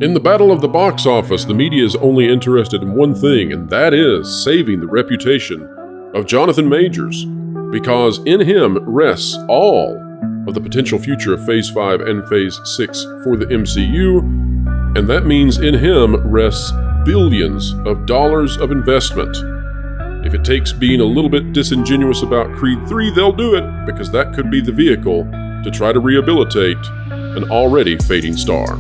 In the battle of the box office, the media is only interested in one thing, and that is saving the reputation of Jonathan Majors, because in him rests all of the potential future of Phase 5 and Phase 6 for the MCU, and that means in him rests billions of dollars of investment. If it takes being a little bit disingenuous about Creed 3, they'll do it, because that could be the vehicle to try to rehabilitate an already fading star.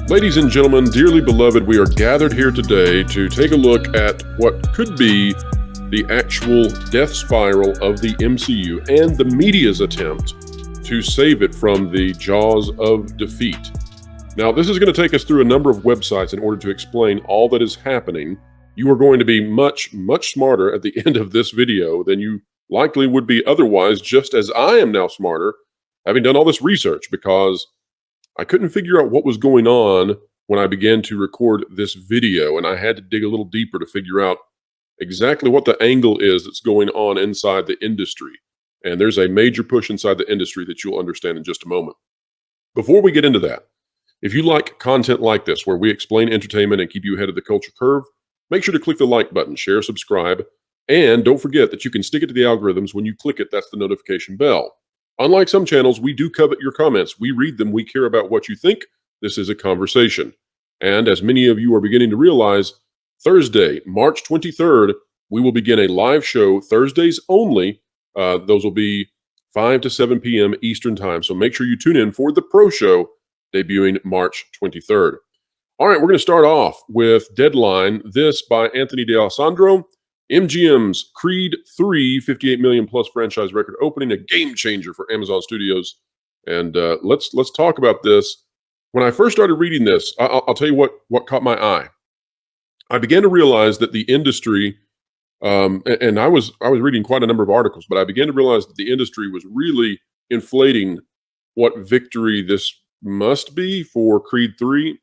Ladies and gentlemen, dearly beloved, we are gathered here today to take a look at what could be the actual death spiral of the MCU and the media's attempt to save it from the jaws of defeat. Now, this is going to take us through a number of websites in order to explain all that is happening. You are going to be much, much smarter at the end of this video than you likely would be otherwise, just as I am now smarter, having done all this research, because I couldn't figure out what was going on when I began to record this video, and I had to dig a little deeper to figure out exactly what the angle is that's going on inside the industry. And there's a major push inside the industry that you'll understand in just a moment. Before we get into that, if you like content like this, where we explain entertainment and keep you ahead of the culture curve, make sure to click the like button, share, subscribe, and don't forget that you can stick it to the algorithms. When you click it, that's the notification bell. Unlike some channels, we do covet your comments. We read them. We care about what you think. This is a conversation. And as many of you are beginning to realize, Thursday, March 23rd, we will begin a live show, Thursdays only. Those will be 5 to 7 p.m. Eastern Time. So make sure you tune in for the Pro Show debuting March 23rd. All right, we're going to start off with Deadline, this by Anthony D'Alessandro. MGM's Creed 3, 58 million plus franchise record opening, a game changer for Amazon Studios. And let's talk about this. When I first started reading this, I'll tell you what caught my eye. I began to realize that the industry, and I was reading quite a number of articles, but I began to realize that the industry was really inflating what victory this must be for Creed 3.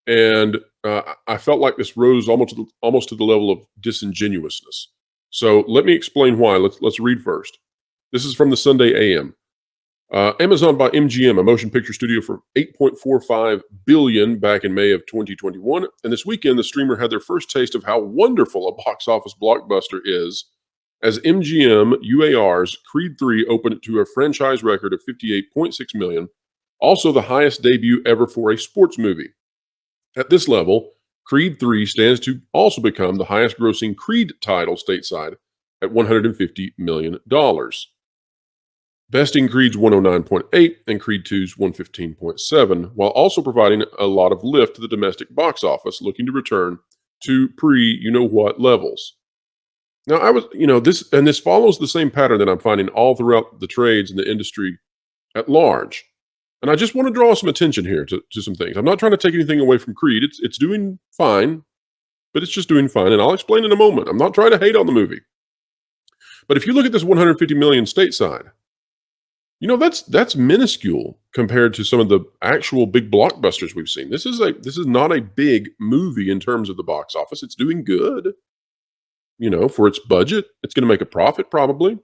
And I felt like this rose almost to the level of disingenuousness. So let me explain why. Let's read first. This is from the Sunday AM. Amazon bought MGM, a motion picture studio, for $8.45 billion back in May of 2021. And this weekend, the streamer had their first taste of how wonderful a box office blockbuster is, as MGM UAR's Creed 3 opened to a franchise record of $58.6 million, also the highest debut ever for a sports movie. At this level, Creed 3 stands to also become the highest grossing Creed title stateside at $150 million, besting Creed's 109.8 and Creed 2's 115.7, while also providing a lot of lift to the domestic box office, looking to return to pre-you-know-what levels. Now, this follows the same pattern that I'm finding all throughout the trades and the industry at large. And I just want to draw some attention here to some things. I'm not trying to take anything away from Creed. It's doing fine, but it's just doing fine. And I'll explain in a moment. I'm not trying to hate on the movie. But if you look at this 150 million stateside, that's minuscule compared to some of the actual big blockbusters we've seen. This is not a big movie in terms of the box office. It's doing good. For its budget, it's going to make a profit probably.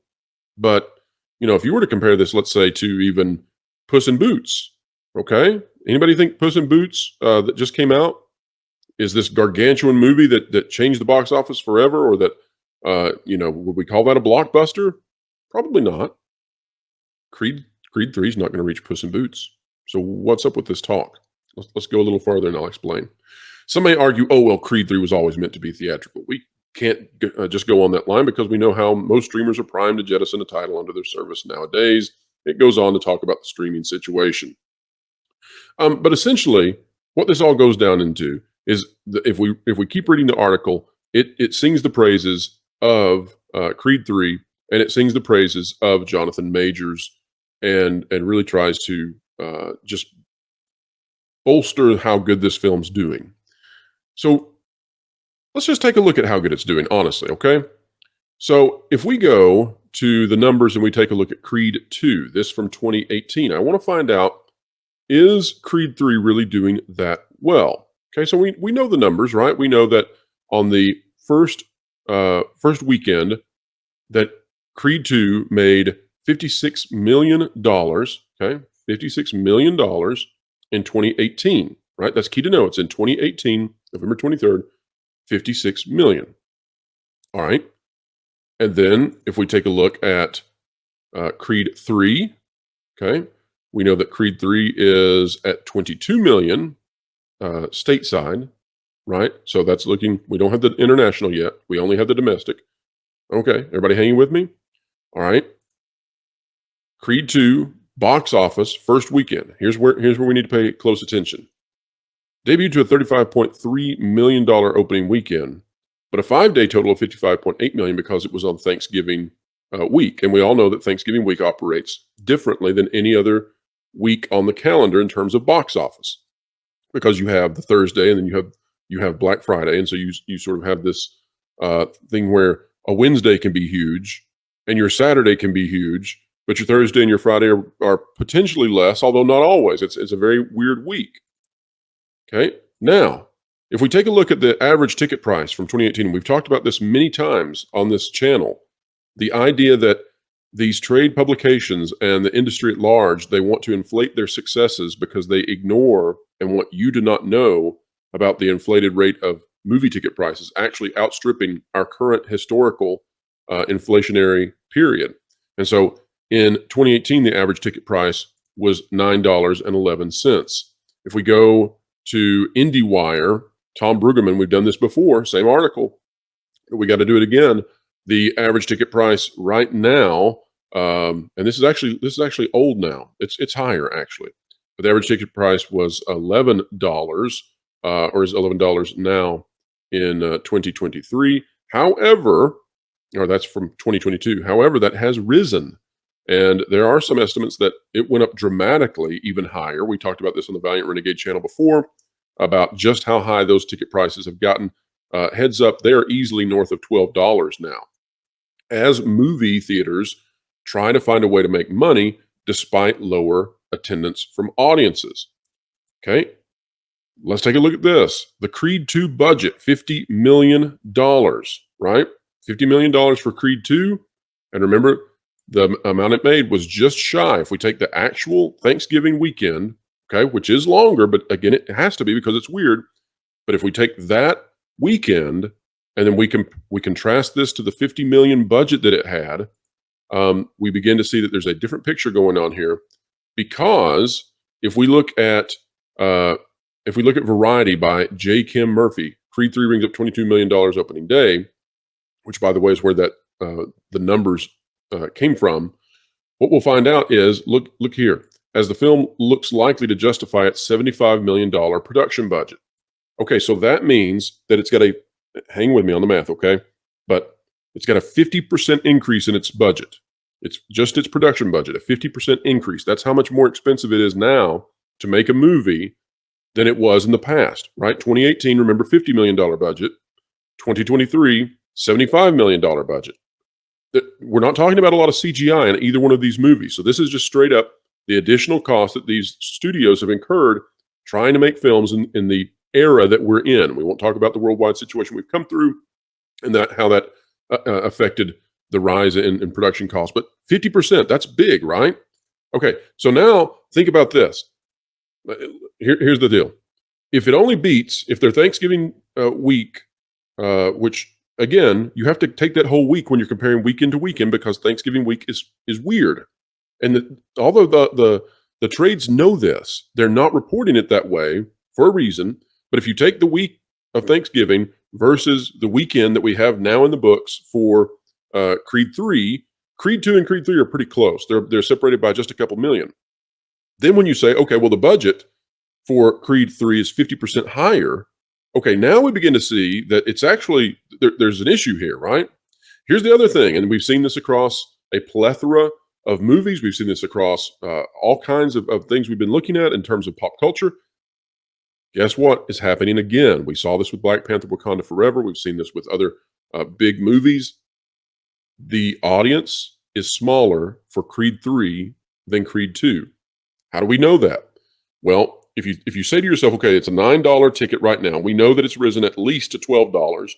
But, if you were to compare this, let's say, to even Puss in Boots, okay? Anybody think Puss in Boots that just came out is this gargantuan movie that changed the box office forever, or that, would we call that a blockbuster? Probably not. Creed 3 is not going to reach Puss in Boots. So what's up with this talk? Let's go a little further and I'll explain. Some may argue, oh, well, Creed 3 was always meant to be theatrical. We can't just go on that line, because we know how most streamers are primed to jettison a title under their service nowadays. It goes on to talk about the streaming situation. But essentially, what this all goes down into is if we keep reading the article, it sings the praises of Creed 3, and it sings the praises of Jonathan Majors, and really tries to just bolster how good this film's doing. So let's just take a look at how good it's doing, honestly, okay? So if we go to the numbers and we take a look at Creed 2, this from 2018, I want to find out, is Creed 3 really doing that well? Okay, so we know the numbers, right? We know that on the first first weekend that Creed 2 made $56 million, okay? $56 million in 2018, right? That's key to know. It's in 2018, November 23rd, 56 million. All right. And then if we take a look at Creed 3, okay, we know that Creed 3 is at 22 million stateside, right? So that's looking, we don't have the international yet. We only have the domestic. Okay, everybody hanging with me? All right. Creed 2 box office first weekend. Here's where we need to pay close attention. Debuted to a $35.3 million opening weekend, but a 5-day total of $55.8 million because it was on Thanksgiving week. And we all know that Thanksgiving week operates differently than any other week on the calendar in terms of box office, because you have the Thursday and then you have Black Friday. And so you sort of have this thing where a Wednesday can be huge and your Saturday can be huge, but your Thursday and your Friday are potentially less, although not always. It's a very weird week. Okay. Now, if we take a look at the average ticket price from 2018, we've talked about this many times on this channel, the idea that these trade publications and the industry at large, they want to inflate their successes because they ignore and want you to not know about the inflated rate of movie ticket prices actually outstripping our current historical inflationary period. And so in 2018, the average ticket price was $9.11. If we go to IndieWire, Tom Brueggemann, we've done this before, same article, but we got to do it again. The average ticket price right now, and this is actually old now. It's higher actually, but the average ticket price was $11, or is $11 now in 2023. However, or that's from 2022. However, that has risen. And there are some estimates that it went up dramatically, even higher. We talked about this on the Valiant Renegade channel before, about just how high those ticket prices have gotten. Heads up, they are easily north of $12 now, as movie theaters try to find a way to make money despite lower attendance from audiences. Okay, let's take a look at this. The Creed 2 budget, $50 million, right? $50 million for Creed 2. And remember, the amount it made was just shy. If we take the actual Thanksgiving weekend, okay, which is longer, but again, it has to be because it's weird. But if we take that weekend and then we contrast this to the 50 million budget that it had, we begin to see that there's a different picture going on here. Because if we look at Variety by J. Kim Murphy, Creed 3 rings up $22 million opening day, which by the way is where that the numbers came from. What we'll find out is, look here, as the film looks likely to justify its $75 million production budget. Okay, so that means that it's got hang with me on the math, okay? But it's got a 50% increase in its budget. It's just its production budget, a 50% increase. That's how much more expensive it is now to make a movie than it was in the past, right? 2018, remember, $50 million budget. 2023, $75 million budget. We're not talking about a lot of CGI in either one of these movies. So this is just straight up the additional cost that these studios have incurred trying to make films in the era that we're in. We won't talk about the worldwide situation we've come through and how that affected the rise in production costs. But 50%, that's big, right? Okay, so now think about this. Here's the deal. If their Thanksgiving week, which again, you have to take that whole week when you're comparing weekend to weekend, because Thanksgiving week is weird. And although the trades know this, they're not reporting it that way for a reason. But if you take the week of Thanksgiving versus the weekend that we have now in the books for Creed 3, Creed 2 and Creed 3 are pretty close. They're separated by just a couple million. Then when you say, okay, well, the budget for Creed 3 is 50% higher, okay, now we begin to see that it's actually, there's an issue here, right? Here's the other thing, and we've seen this across a plethora of movies. We've seen this across all kinds of things we've been looking at in terms of pop culture. Guess what is happening again? We saw this with Black Panther: Wakanda Forever. We've seen this with other big movies. The audience is smaller for Creed 3 than Creed 2. How do we know that? Well, if you say to yourself, okay, it's a $9 ticket right now. We know that it's risen at least to $12.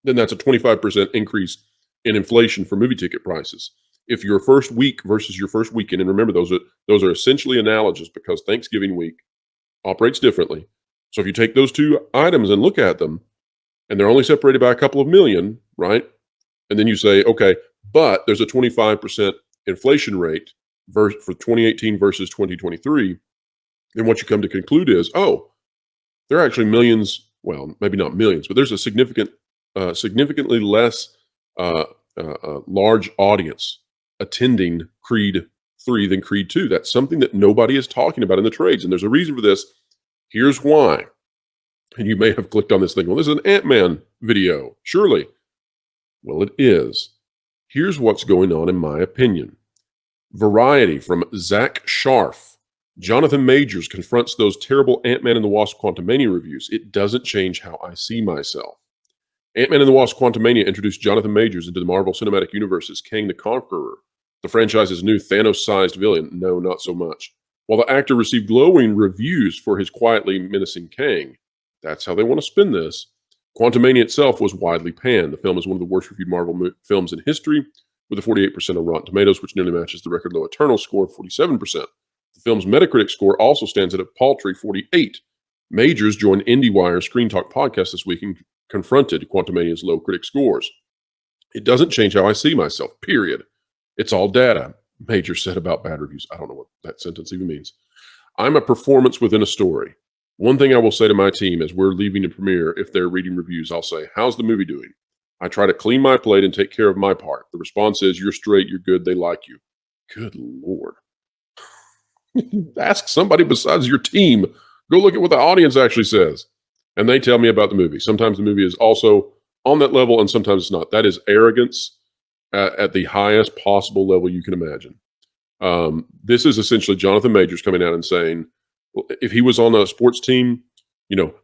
then that's a 25% increase in inflation for movie ticket prices. If your first week versus your first weekend, and remember those are essentially analogous because Thanksgiving week operates differently. So if you take those two items and look at them, and they're only separated by a couple of million, right? And then you say, okay, but there's a 25% inflation rate for 2018 versus 2023. Then what you come to conclude is, oh, there are actually millions, well, maybe not millions, but there's a significantly less large audience attending Creed 3 than Creed 2. That's something that nobody is talking about in the trades. And there's a reason for this. Here's why. And you may have clicked on this thing. Well, this is an Ant-Man video. Surely. Well, it is. Here's what's going on, in my opinion. Variety from Zach Scharf. Jonathan Majors confronts those terrible Ant-Man and the Wasp Quantumania reviews. It doesn't change how I see myself. Ant-Man and the Wasp Quantumania introduced Jonathan Majors into the Marvel Cinematic Universe as Kang the Conqueror, the franchise's new Thanos-sized villain. No, not so much. While the actor received glowing reviews for his quietly menacing Kang, that's how they want to spin this. Quantumania itself was widely panned. The film is one of the worst reviewed Marvel films in history, with a 48% on Rotten Tomatoes, which nearly matches the record low Eternal score of 47%. The film's Metacritic score also stands at a paltry 48. Majors joined IndieWire Screen Talk podcast this week and confronted Quantumania's low critic scores. It doesn't change how I see myself, period. It's all data, Majors said about bad reviews. I don't know what that sentence even means. I'm a performance within a story. One thing I will say to my team as we're leaving the premiere, if they're reading reviews, I'll say, how's the movie doing? I try to clean my plate and take care of my part. The response is, you're straight, you're good, they like you. Good Lord. Ask somebody besides your team. Go look at what the audience actually says. And they tell me about the movie. Sometimes the movie is also on that level and sometimes it's not. That is arrogance at the highest possible level you can imagine. This is essentially Jonathan Majors coming out and saying, well, if he was on a sports team,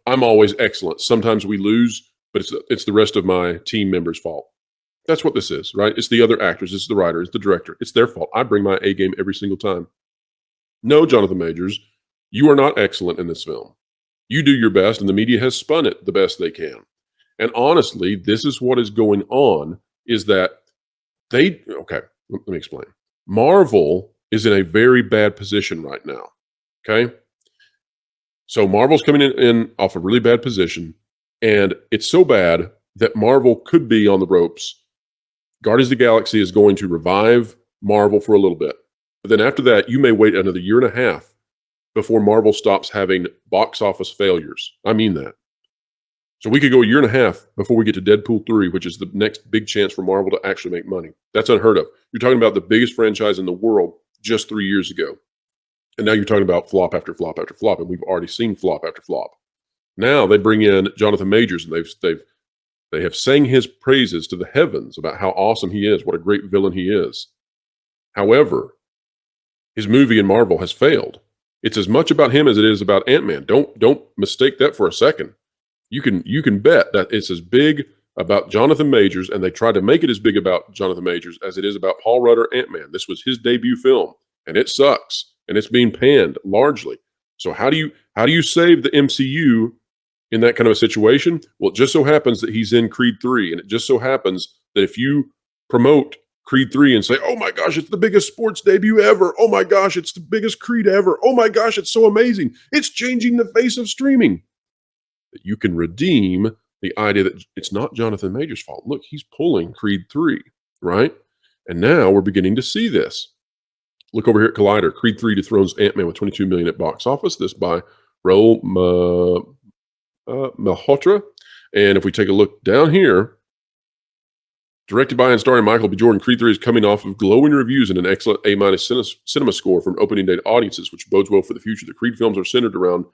I'm always excellent. Sometimes we lose, but it's the rest of my team members' fault. That's what this is, right? It's the other actors, it's the writer, it's the director. It's their fault. I bring my A game every single time. No, Jonathan Majors, you are not excellent in this film. You do your best, and the media has spun it the best they can. And honestly, this is what is going on, is that okay, let me explain. Marvel is in a very bad position right now, okay? So Marvel's coming in off a really bad position, and it's so bad that Marvel could be on the ropes. Guardians of the Galaxy is going to revive Marvel for a little bit. But then after that, you may wait another year and a half before Marvel stops having box office failures. I mean that. So we could go a year and a half before we get to Deadpool 3, which is the next big chance for Marvel to actually make money. That's unheard of. You're talking about the biggest franchise in the world just 3 years ago. And now you're talking about flop after flop after flop, and we've already seen flop after flop. Now they bring in Jonathan Majors, and they have sang his praises to the heavens about how awesome he is, what a great villain he is. However, his movie in Marvel has failed. It's as much about him as it is about Ant-Man. Don't mistake that for a second. You can bet that it's as big about Jonathan Majors, and they try to make it as big about Jonathan Majors as it is about Paul Rudd, Ant-Man. This was his debut film, and it sucks, and it's being panned largely. So how do you save the MCU in that kind of a situation? Well, it just so happens that he's in Creed 3, and it just so happens that if you promote Creed 3 and say, oh my gosh, it's the biggest sports debut ever. Oh my gosh, it's the biggest Creed ever. Oh my gosh, it's so amazing. It's changing the face of streaming. That you can redeem the idea that it's not Jonathan Majors' fault. Look, he's pulling Creed 3, right? And now we're beginning to see this. Look over here at Collider. Creed 3 dethrones Ant-Man with $22 million at box office. This by Raul Malhotra. And if we take a look down here, directed by and starring Michael B. Jordan, Creed 3 is coming off of glowing reviews and an excellent A- cinema score from opening day audiences, which bodes well for the future. The Creed films are centered around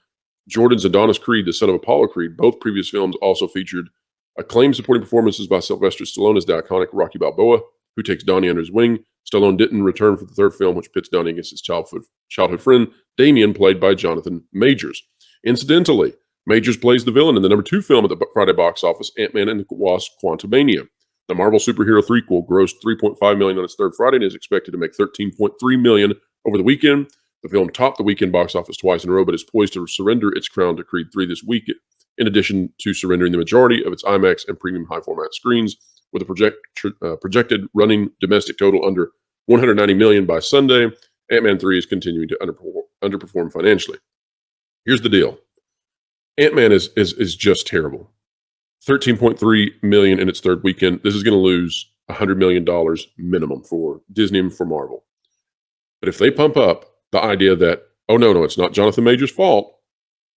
Jordan's Adonis Creed, the son of Apollo Creed. Both previous films also featured acclaimed supporting performances by Sylvester Stallone as the iconic Rocky Balboa, who takes Donnie under his wing. Stallone didn't return for the third film, which pits Donnie against his childhood friend, Damien, played by Jonathan Majors. Incidentally, Majors plays the villain in the number 2 film at the Friday box office, Ant-Man and the Wasp: Quantumania. The Marvel superhero threequel grossed $3.5 million on its third Friday and is expected to make $13.3 million over the weekend. The film topped the weekend box office twice in a row, but is poised to surrender its crown to Creed 3 this week in addition to surrendering the majority of its IMAX and premium high-format screens, with a projected running domestic total under $190 million by Sunday. Ant-Man 3 is continuing to underperform financially. Here's the deal. Ant-Man is just terrible. $13.3 million in its third weekend. This is going to lose $100 million minimum for Disney and for Marvel. But if they pump up the idea that, oh, no, it's not Jonathan Majors' fault,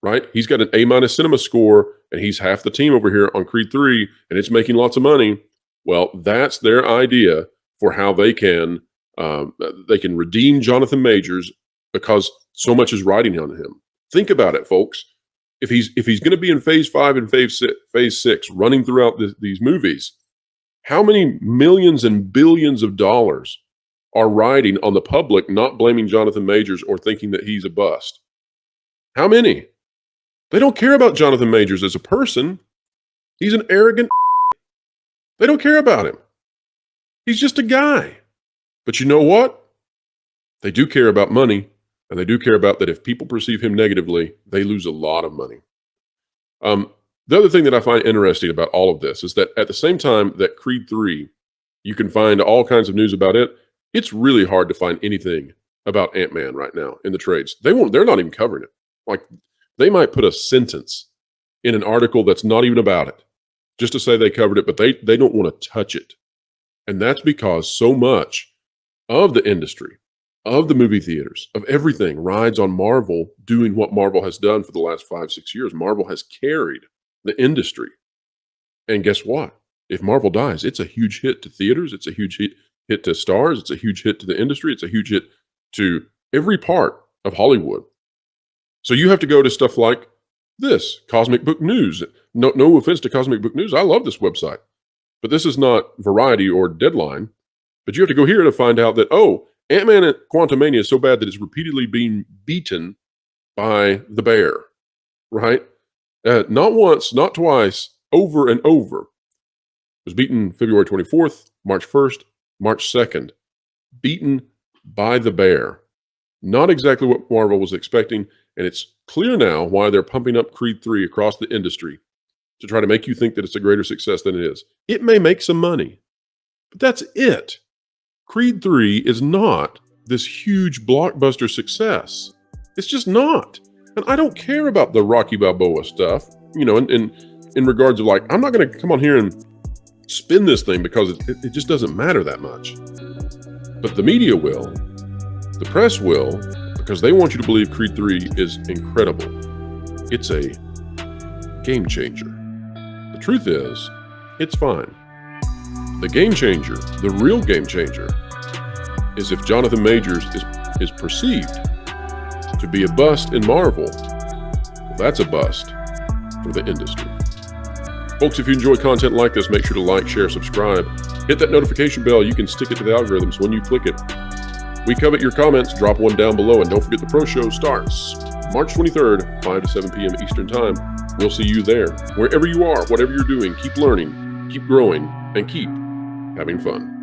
right? He's got an A- cinema score, and he's half the team over here on Creed 3, and it's making lots of money. Well, that's their idea for how they can redeem Jonathan Majors, because so much is riding on him. Think about it, folks. If he's going to be in Phase 5 and Phase 6, running throughout these movies, how many millions and billions of dollars are riding on the public not blaming Jonathan Majors or thinking that he's a bust? How many? They don't care about Jonathan Majors as a person. He's an arrogant. They don't care about him. He's just a guy. But you know what? They do care about money, and they do care about that if people perceive him negatively, they lose a lot of money. The other thing that I find interesting about all of this is that at the same time that Creed 3, you can find all kinds of news about it, it's really hard to find anything about Ant-Man right now in the trades. They're not even covering it. Like, they might put a sentence in an article that's not even about it, just to say they covered it, but they don't want to touch it. And that's because so much of the industry, of the movie theaters, of everything rides on Marvel doing what Marvel has done for the last 5-6 years. Marvel has carried the industry. And guess what? If Marvel dies, it's a huge hit to theaters. It's a huge hit to stars. It's a huge hit to the industry. It's a huge hit to every part of Hollywood. So you have to go to stuff like this, Cosmic Book News. No offense to Cosmic Book News. I love this website. But this is not Variety or Deadline. But you have to go here to find out that, oh, Ant-Man and Quantumania is so bad that it's repeatedly being beaten by the bear, right? Not once, not twice, over and over. It was beaten February 24th, March 1st, March 2nd. Beaten by the bear. Not exactly what Marvel was expecting, and it's clear now why they're pumping up Creed 3 across the industry to try to make you think that it's a greater success than it is. It may make some money, but that's it. Creed 3 is not this huge blockbuster success. It's just not. And I don't care about the Rocky Balboa stuff, in regards of like, I'm not going to come on here and spin this thing because it just doesn't matter that much. But the media will, the press will, because they want you to believe Creed 3 is incredible. It's a game changer. The truth is, it's fine. The game changer, the real game changer, is if Jonathan Majors is perceived to be a bust in Marvel. Well, that's a bust for the industry. Folks, if you enjoy content like this, make sure to like, share, subscribe. Hit that notification bell. You can stick it to the algorithms when you click it. We covet your comments. Drop one down below. And don't forget the Pro Show starts March 23rd, 5 to 7 p.m. Eastern Time. We'll see you there. Wherever you are, whatever you're doing, keep learning, keep growing, and keep having fun.